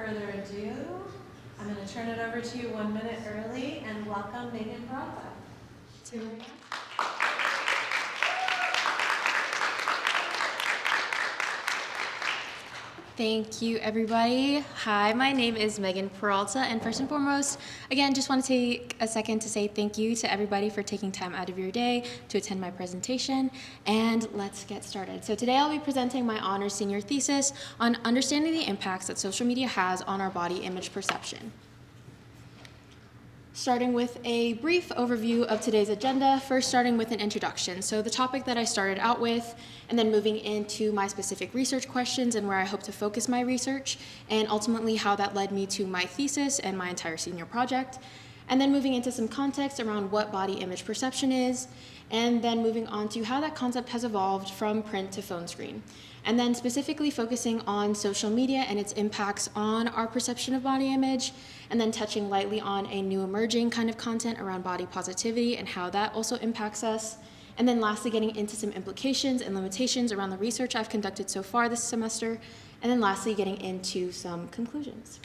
further ado, I'm going to turn it over to you 1 minute early and welcome Meghann Peralta. Thank you, everybody. Hi, my name is Meghann Peralta, and first and foremost, again, just want to take a second to say thank you to everybody for taking time out of your day to attend my presentation, and let's get started. So today I'll be presenting my honors senior thesis on understanding the impacts that social media has on our body image perception. Starting with a brief overview of today's agenda, first starting with an introduction. So the topic that I started out with, and then moving into my specific research questions and where I hope to focus my research, and ultimately how that led me to my thesis and my entire senior project. And then moving into some context around what body image perception is, and then moving on to how that concept has evolved from print to phone screen. And then specifically focusing on social media and its impacts on our perception of body image, and then touching lightly on a new emerging kind of content around body positivity and how that also impacts us. And then lastly, getting into some implications and limitations around the research I've conducted so far this semester, and then lastly, getting into some conclusions.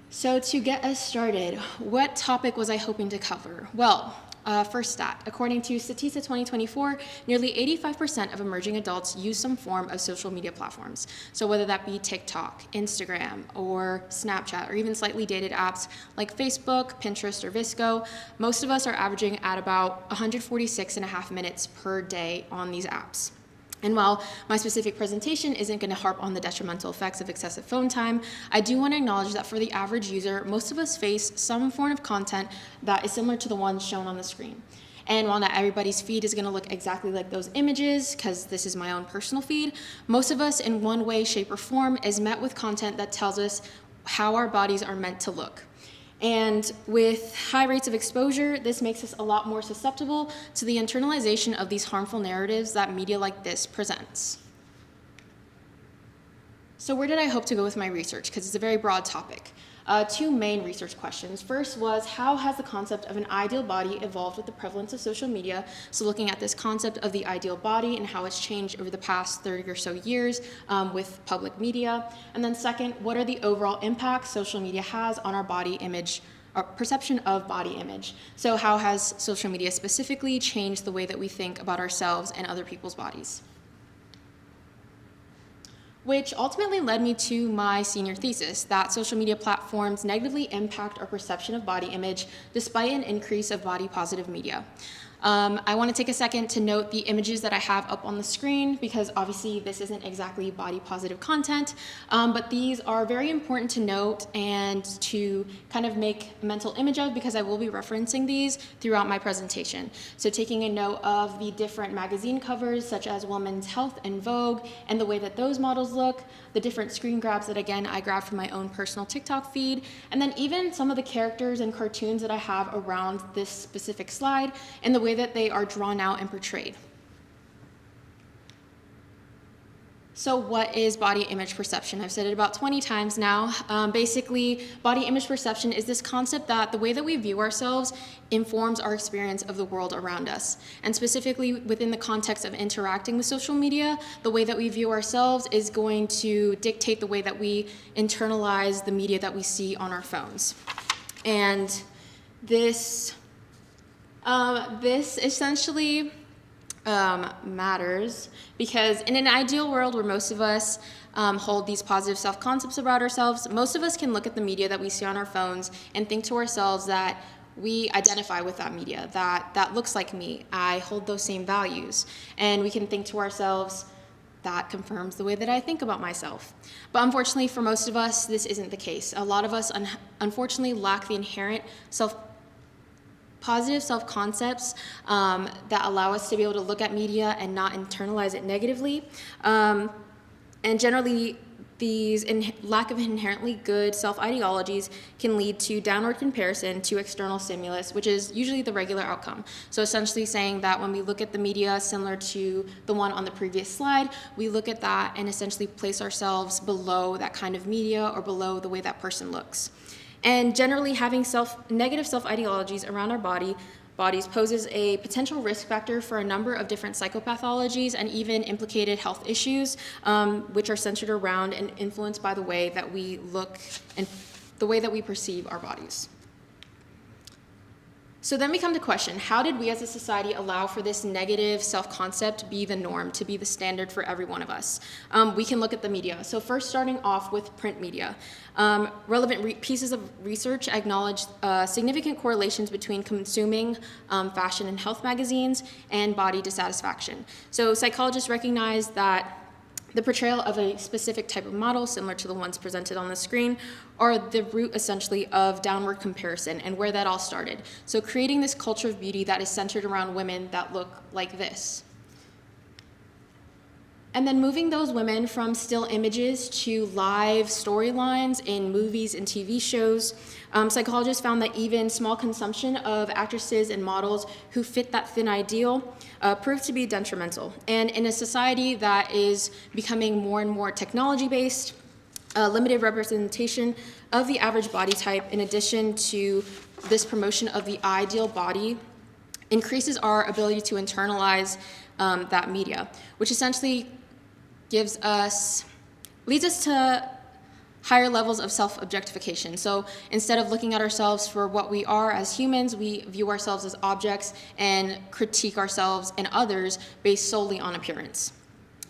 So to get us started, what topic was I hoping to cover? Well, first stat, according to Thesis 2024, nearly 85% of emerging adults use some form of social media platforms. So whether that be TikTok, Instagram, or Snapchat, or even slightly dated apps like Facebook, Pinterest, or Visco, most of us are averaging at about 146.5 minutes per day on these apps. And while my specific presentation isn't going to harp on the detrimental effects of excessive phone time, I do want to acknowledge that for the average user, most of us face some form of content that is similar to the ones shown on the screen. And while not everybody's feed is going to look exactly like those images, because this is my own personal feed, most of us in one way, shape, or form is met with content that tells us how our bodies are meant to look. And with high rates of exposure, this makes us a lot more susceptible to the internalization of these harmful narratives that media like this presents. So where did I hope to go with my research? Because it's a very broad topic. Two main research questions. First was, how has the concept of an ideal body evolved with the prevalence of social media? So looking at this concept of the ideal body and how it's changed over the past 30 or so years with public media. And then second, what are the overall impacts social media has on our body image, our perception of body image? So how has social media specifically changed the way that we think about ourselves and other people's bodies? Which ultimately led me to my senior thesis, that social media platforms negatively impact our perception of body image despite an increase of body positive media. I want to take a second to note the images that I have up on the screen, because obviously this isn't exactly body positive content, but these are very important to note and to kind of make a mental image of, because I will be referencing these throughout my presentation. So taking a note of the different magazine covers such as Women's Health and Vogue and the way that those models look, the different screen grabs that again I grabbed from my own personal TikTok feed, and then even some of the characters and cartoons that I have around this specific slide and the way that they are drawn out and portrayed. So what is body image perception? I've said it about 20 times now. Basically, body image perception is this concept that the way that we view ourselves informs our experience of the world around us. And specifically within the context of interacting with social media, the way that we view ourselves is going to dictate the way that we internalize the media that we see on our phones. And this essentially matters because in an ideal world where most of us hold these positive self-concepts about ourselves, most of us can look at the media that we see on our phones and think to ourselves that we identify with that media, that looks like me, I hold those same values, and we can think to ourselves, that confirms the way that I think about myself. But unfortunately for most of us, this isn't the case. A lot of us unfortunately lack the inherent positive self-concepts that allow us to be able to look at media and not internalize it negatively. And generally, these lack of inherently good self-ideologies can lead to downward comparison to external stimulus, which is usually the regular outcome. So essentially saying that when we look at the media similar to the one on the previous slide, we look at that and essentially place ourselves below that kind of media or below the way that person looks. And generally having negative self-ideologies around our body bodies poses a potential risk factor for a number of different psychopathologies and even implicated health issues, which are centered around and influenced by the way that we look and the way that we perceive our bodies. So then we come to question, how did we as a society allow for this negative self-concept to be the norm, to be the standard for every one of us? We can look at the media. So first starting off with print media. Relevant pieces of research acknowledge significant correlations between consuming fashion and health magazines and body dissatisfaction. So psychologists recognize that the portrayal of a specific type of model, similar to the ones presented on the screen, are the root essentially of downward comparison and where that all started. So creating this culture of beauty that is centered around women that look like this. And then moving those women from still images to live storylines in movies and TV shows, psychologists found that even small consumption of actresses and models who fit that thin ideal proved to be detrimental. And in a society that is becoming more and more technology-based, limited representation of the average body type, in addition to this promotion of the ideal body, increases our ability to internalize that media, which essentially leads us to higher levels of self-objectification. So instead of looking at ourselves for what we are as humans, we view ourselves as objects and critique ourselves and others based solely on appearance.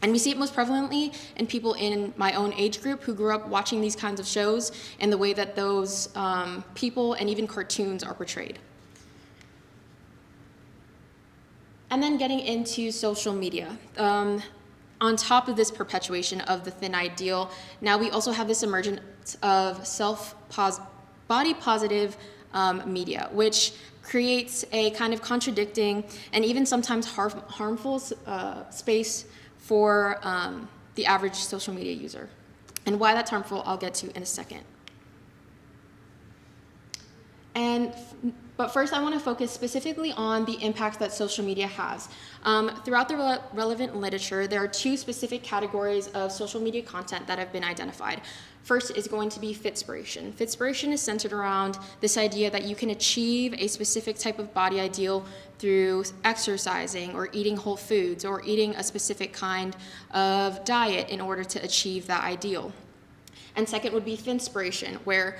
And we see it most prevalently in people in my own age group who grew up watching these kinds of shows and the way that those people and even cartoons are portrayed. And then getting into social media. On top of this perpetuation of the thin ideal, now we also have this emergence of body positive media, which creates a kind of contradicting and even sometimes harmful space for the average social media user. And why that's harmful, I'll get to in a second. But first, I want to focus specifically on the impact that social media has. Throughout the relevant literature, there are two specific categories of social media content that have been identified. First is going to be fitspiration. Fitspiration is centered around this idea that you can achieve a specific type of body ideal through exercising or eating whole foods or eating a specific kind of diet in order to achieve that ideal. And second would be thinspiration, where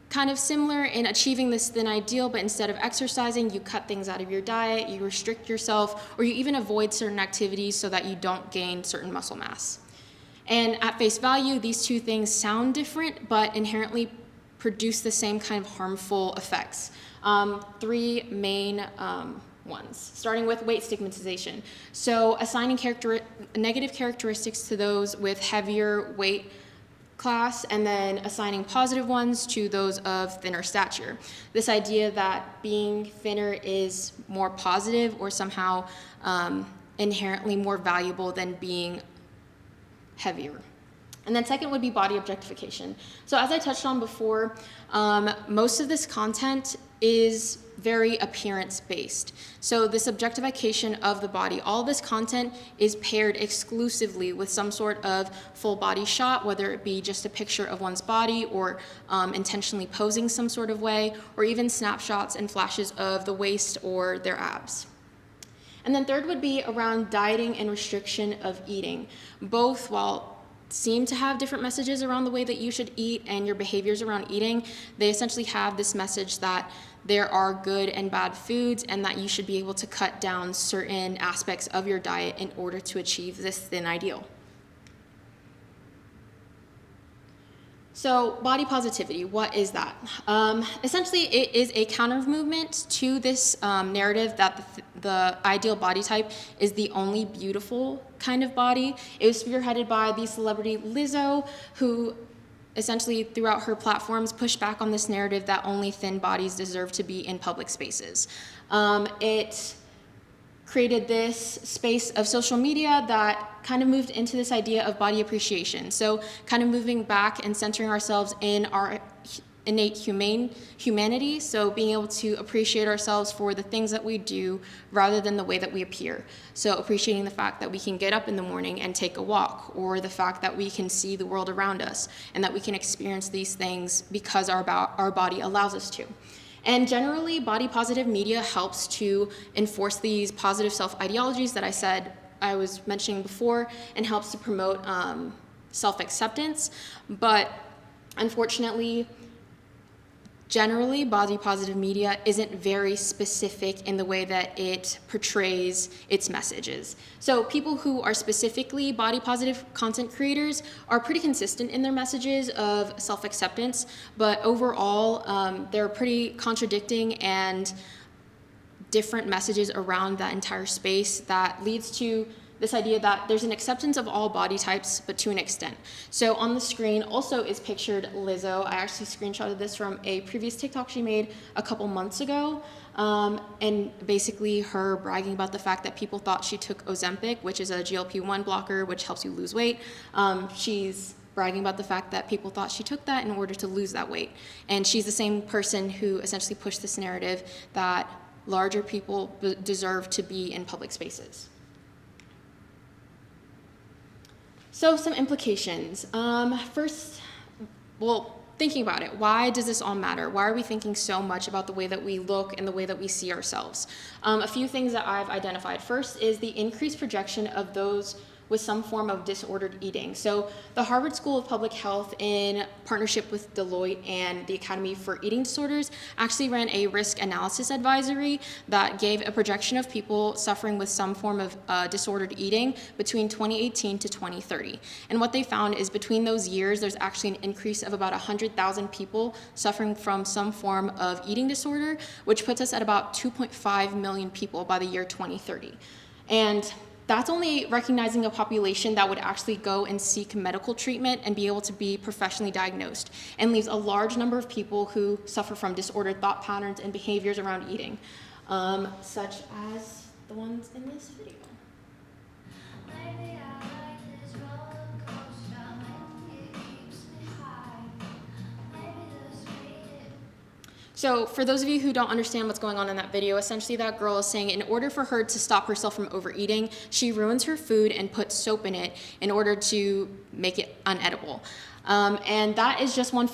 kind of similar in achieving this thin ideal, but instead of exercising, you cut things out of your diet, you restrict yourself, or you even avoid certain activities so that you don't gain certain muscle mass. And at face value, these two things sound different, but inherently produce the same kind of harmful effects. Three main ones, starting with weight stigmatization. So assigning negative characteristics to those with heavier weight class, and then assigning positive ones to those of thinner stature. This idea that being thinner is more positive or somehow inherently more valuable than being heavier. And then second would be body objectification. So as I touched on before, most of this content is very appearance-based. So this objectification of the body, all this content is paired exclusively with some sort of full body shot, whether it be just a picture of one's body or intentionally posing some sort of way, or even snapshots and flashes of the waist or their abs. And then third would be around dieting and restriction of eating. Both, while seem to have different messages around the way that you should eat and your behaviors around eating, they essentially have this message that there are good and bad foods and that you should be able to cut down certain aspects of your diet in order to achieve this thin ideal. So body positivity, what is that? Essentially, it is a counter movement to this narrative that the ideal body type is the only beautiful kind of body. It was spearheaded by the celebrity Lizzo, who essentially throughout her platforms pushed back on this narrative that only thin bodies deserve to be in public spaces. It created this space of social media that kind of moved into this idea of body appreciation. So kind of moving back and centering ourselves in our innate humanity, so being able to appreciate ourselves for the things that we do rather than the way that we appear. So appreciating the fact that we can get up in the morning and take a walk, or the fact that we can see the world around us and that we can experience these things because our body allows us to. And generally, body positive media helps to enforce these positive self-ideologies that I was mentioning before, and helps to promote self-acceptance. But unfortunately, generally, body positive media isn't very specific in the way that it portrays its messages. So people who are specifically body positive content creators are pretty consistent in their messages of self-acceptance, but overall, they're pretty contradicting and different messages around that entire space that leads to this idea that there's an acceptance of all body types, but to an extent. So on the screen also is pictured Lizzo. I actually screenshotted this from a previous TikTok she made a couple months ago. And basically her bragging about the fact that people thought she took Ozempic, which is a GLP-1 blocker, which helps you lose weight. She's bragging about the fact that people thought she took that in order to lose that weight. And she's the same person who essentially pushed this narrative that larger people deserve to be in public spaces. So some implications. First, thinking about it, why does this all matter? Why are we thinking so much about the way that we look and the way that we see ourselves? A few things that I've identified. First is the increased projection of those with some form of disordered eating. So the Harvard School of Public Health, in partnership with Deloitte and the Academy for Eating Disorders, actually ran a risk analysis advisory that gave a projection of people suffering with some form of disordered eating between 2018 to 2030. And what they found is between those years, there's actually an increase of about 100,000 people suffering from some form of eating disorder, which puts us at about 2.5 million people by the year 2030. And that's only recognizing a population that would actually go and seek medical treatment and be able to be professionally diagnosed, and leaves a large number of people who suffer from disordered thought patterns and behaviors around eating, such as the ones in this video. So for those of you who don't understand what's going on in that video, essentially that girl is saying in order for her to stop herself from overeating, she ruins her food and puts soap in it in order to make it unedible. And that is just one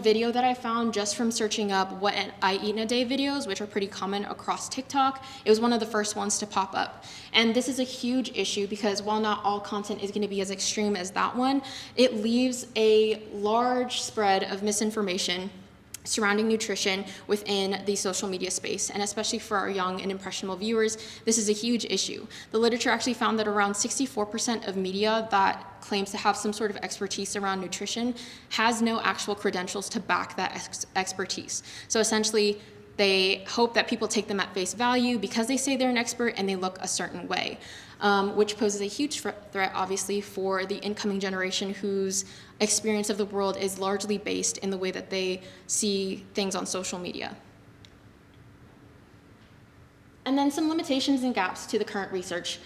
video that I found just from searching up what I eat in a day videos, which are pretty common across TikTok. It was one of the first ones to pop up. And this is a huge issue because while not all content is going to be as extreme as that one, it leaves a large spread of misinformation surrounding nutrition within the social media space, and especially for our young and impressionable viewers, this is a huge issue. The literature actually found that around 64% of media that claims to have some sort of expertise around nutrition has no actual credentials to back that expertise. So essentially, they hope that people take them at face value because they say they're an expert and they look a certain way, which poses a huge threat, obviously, for the incoming generation whose experience of the world is largely based in the way that they see things on social media. And then some limitations and gaps to the current research.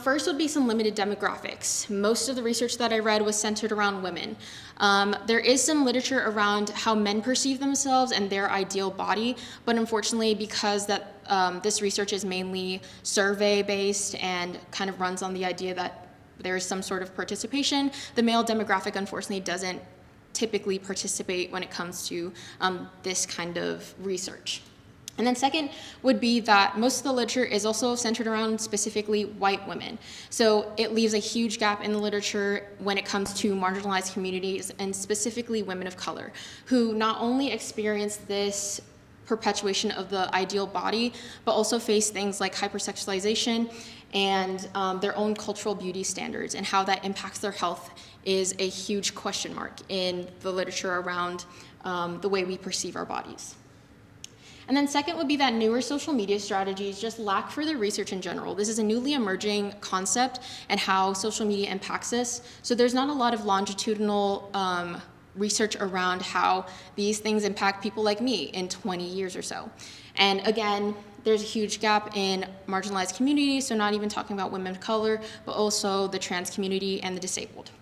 First would be some limited demographics. Most of the research that I read was centered around women. There is some literature around how men perceive themselves and their ideal body, but unfortunately, because this research is mainly survey-based and kind of runs on the idea that there is some sort of participation, the male demographic unfortunately doesn't typically participate when it comes to this kind of research. And then second would be that most of the literature is also centered around specifically white women. So it leaves a huge gap in the literature when it comes to marginalized communities and specifically women of color, who not only experience this perpetuation of the ideal body, but also face things like hypersexualization and their own cultural beauty standards, and how that impacts their health is a huge question mark in the literature around the way we perceive our bodies. And then second would be that newer social media strategies just lack further research in general. This is a newly emerging concept and how social media impacts us. So there's not a lot of longitudinal research around how these things impact people like me in 20 years or so. And again, there's a huge gap in marginalized communities, so not even talking about women of color, but also the trans community and the disabled.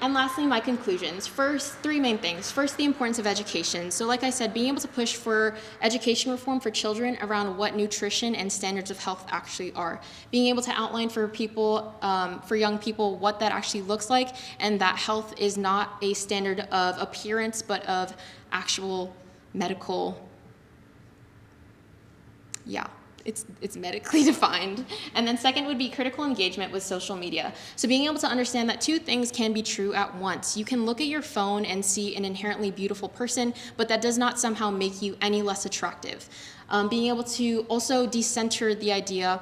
And lastly, my conclusions. First, three main things. First, the importance of education. So like I said, being able to push for education reform for children around what nutrition and standards of health actually are. Being able to outline for people, for young people, what that actually looks like, and that health is not a standard of appearance, but of actual medical, it's medically defined. And then second would be critical engagement with social media. So being able to understand that two things can be true at once. You can look at your phone and see an inherently beautiful person, but that does not somehow make you any less attractive. Being able to also decenter the idea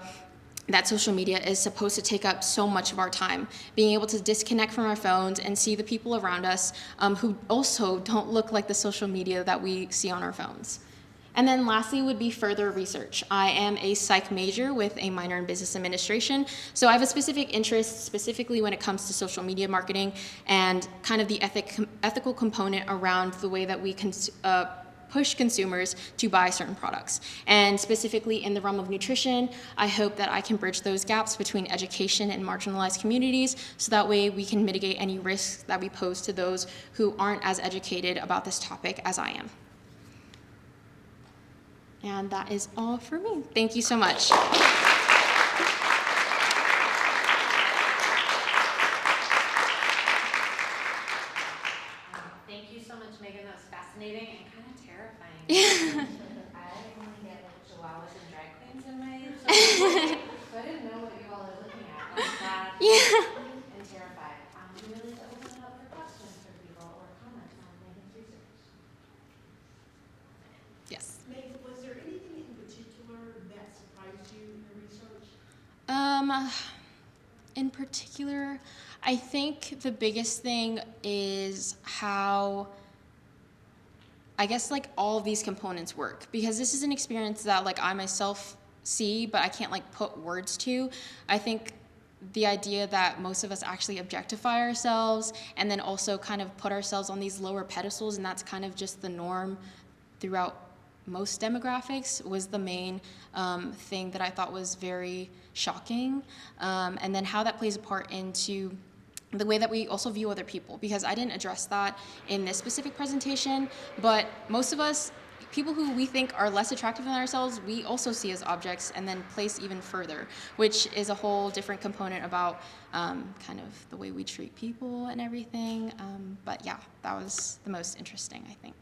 that social media is supposed to take up so much of our time. Being able to disconnect from our phones and see the people around us who also don't look like the social media that we see on our phones. And then lastly would be further research. I am a psych major with a minor in business administration, so I have a specific interest specifically when it comes to social media marketing and kind of the ethical component around the way that we push consumers to buy certain products. And specifically in the realm of nutrition, I hope that I can bridge those gaps between education and marginalized communities so that way we can mitigate any risks that we pose to those who aren't as educated about this topic as I am. And that is all for me. Thank you so much. Thank you so much, Megan. That was fascinating and kind of terrifying. I only get like chihuahuas and drag queens in my so I didn't know what you all are looking at. I'm glad and terrified. We really need to open it up for questions for people or comments on Megan's research. Yes. Megan, was there anything in particular that surprised you in your research? In particular, I think the biggest thing is how, I guess, like all of these components work, because this is an experience that like I myself see, but I can't like put words to. I think the idea that most of us actually objectify ourselves and then also kind of put ourselves on these lower pedestals, and that's kind of just the norm throughout most demographics, was the main thing that I thought was very shocking. And then how that plays a part into the way that we also view other people, because I didn't address that in this specific presentation, but most of us, people who we think are less attractive than ourselves, we also see as objects and then place even further, which is a whole different component about kind of the way we treat people and everything. But yeah, that was the most interesting, I think.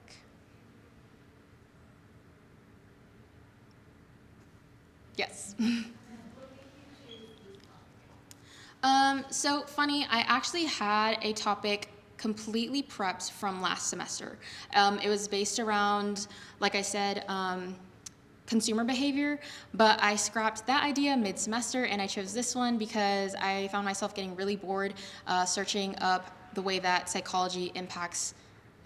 Yes. So funny, I actually had a topic completely prepped from last semester. It was based around, like I said, consumer behavior, but I scrapped that idea mid-semester and I chose this one because I found myself getting really bored searching up the way that psychology impacts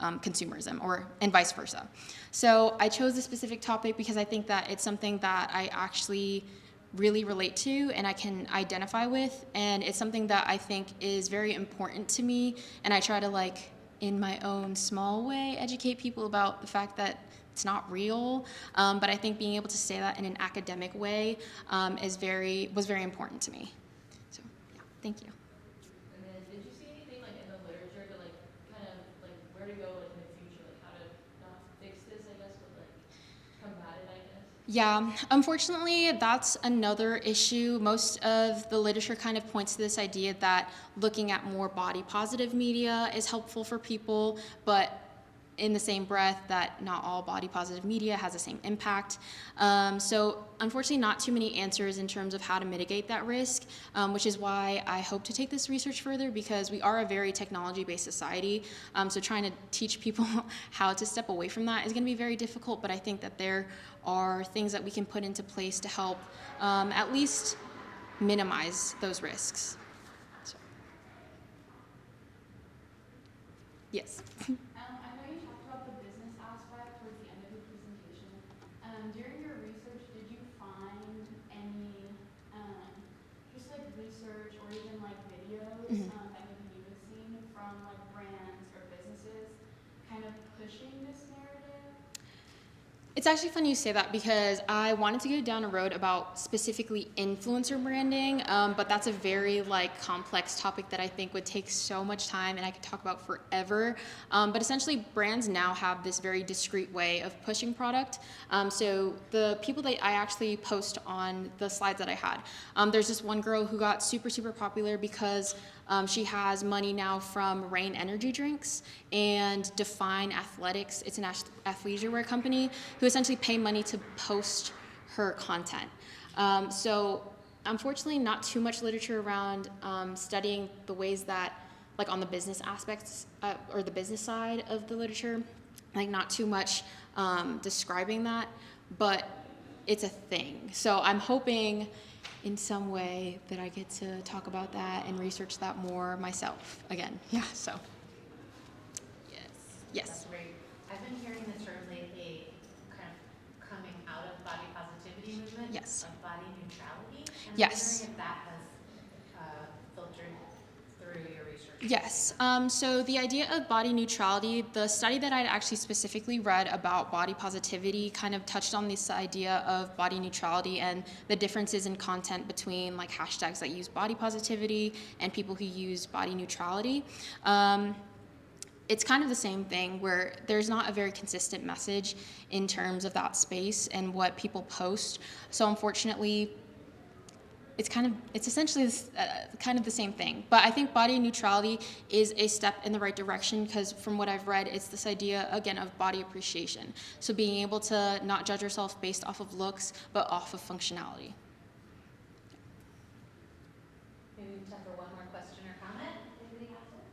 consumerism, and vice versa. So I chose this specific topic because I think that it's something that I actually really relate to and I can identify with, and it's something that I think is very important to me, and I try to, like, in my own small way, educate people about the fact that it's not real, but I think being able to say that in an academic way was very important to me. So yeah, thank you. And then, did you see anything like in the literature to like kind of like where to go like in the future, like how to not fix this, I guess, but like combat it, I guess? Yeah, unfortunately, that's another issue. Most of the literature kind of points to this idea that looking at more body positive media is helpful for people, but in the same breath that not all body positive media has the same impact. So unfortunately not too many answers in terms of how to mitigate that risk, which is why I hope to take this research further, because we are a very technology-based society. So trying to teach people how to step away from that is gonna be very difficult, but I think that there are things that we can put into place to help at least minimize those risks. So. Yes. I know you talked about the business aspect towards the end of the presentation. During your research, did you find any just like research or even like videos that maybe you have seen from like brands or businesses kind of pushing this narrative? It's actually funny you say that because I wanted to go down a road about specifically influencer branding, but that's a very like complex topic that I think would take so much time and I could talk about forever. But essentially, brands now have this very discreet way of pushing product. So the people that I actually post on the slides that I had, there's this one girl who got super, super popular because she has money now from Rain energy drinks and Define Athletics. It's an athleisure wear company who essentially pay money to post her content. So unfortunately, not too much literature around studying the ways that, like on the business aspects or the business side of the literature, like not too much describing that, but it's a thing. So I'm hoping in some way that I get to talk about that and research that more myself again. Yeah, so. Yes. That's great. I've been hearing the term lately kind of coming out of body positivity movement. Yes. Of body neutrality. And Yes. I'm wondering if that has filtered through your research. Yes. So the idea of body neutrality, the study that I'd actually specifically read about body positivity kind of touched on this idea of body neutrality and the differences in content between like hashtags that use body positivity and people who use body neutrality. It's kind of the same thing where there's not a very consistent message in terms of that space and what people post. So unfortunately, it's essentially kind of the same thing. But I think body neutrality is a step in the right direction because from what I've read, it's this idea, again, of body appreciation. So being able to not judge yourself based off of looks, but off of functionality. Maybe we have time for one more question or comment. Anybody have it?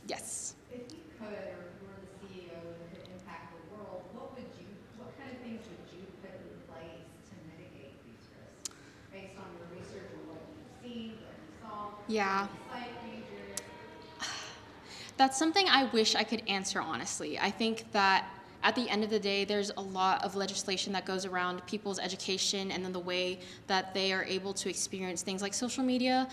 Yes. If you could, or if you were the CEO and could impact the world, what kind of things would you put in place to mitigate these risks? Based on your research and what you've seen, what you saw, Yeah. site dangers? That's something I wish I could answer honestly. I think that at the end of the day, there's a lot of legislation that goes around people's education and then the way that they are able to experience things like social media.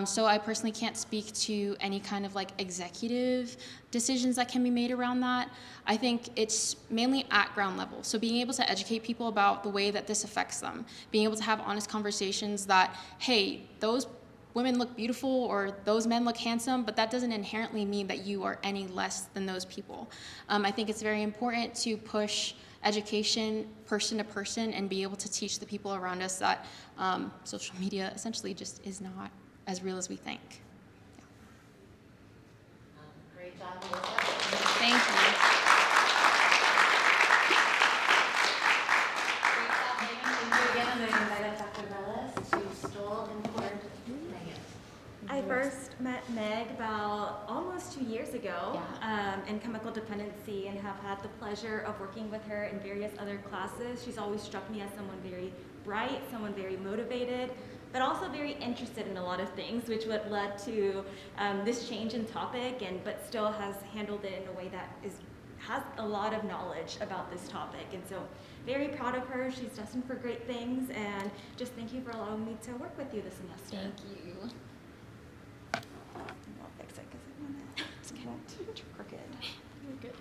So I personally can't speak to any kind of like executive decisions that can be made around that. I think it's mainly at ground level. So being able to educate people about the way that this affects them, being able to have honest conversations that, hey, those women look beautiful or those men look handsome, but that doesn't inherently mean that you are any less than those people. I think it's very important to push education person to person and be able to teach the people around us that social media essentially just is not as real as we think. Great job, Melissa. Thank you. Great job, Megan. Thank you again. I'm going to invite up Dr. Bellis to Stoll and Ford. Megan. I first met Meg about almost 2 years ago Yeah. in chemical dependency and have had the pleasure of working with her in various other classes. She's always struck me as someone very bright, someone very motivated, but also very interested in a lot of things, which what led to this change in topic, but still has handled it in a way that has a lot of knowledge about this topic. And so very proud of her. She's destined for great things, and just thank you for allowing me to work with you this semester. Thank you. I'll fix it because it went too crooked. You're good.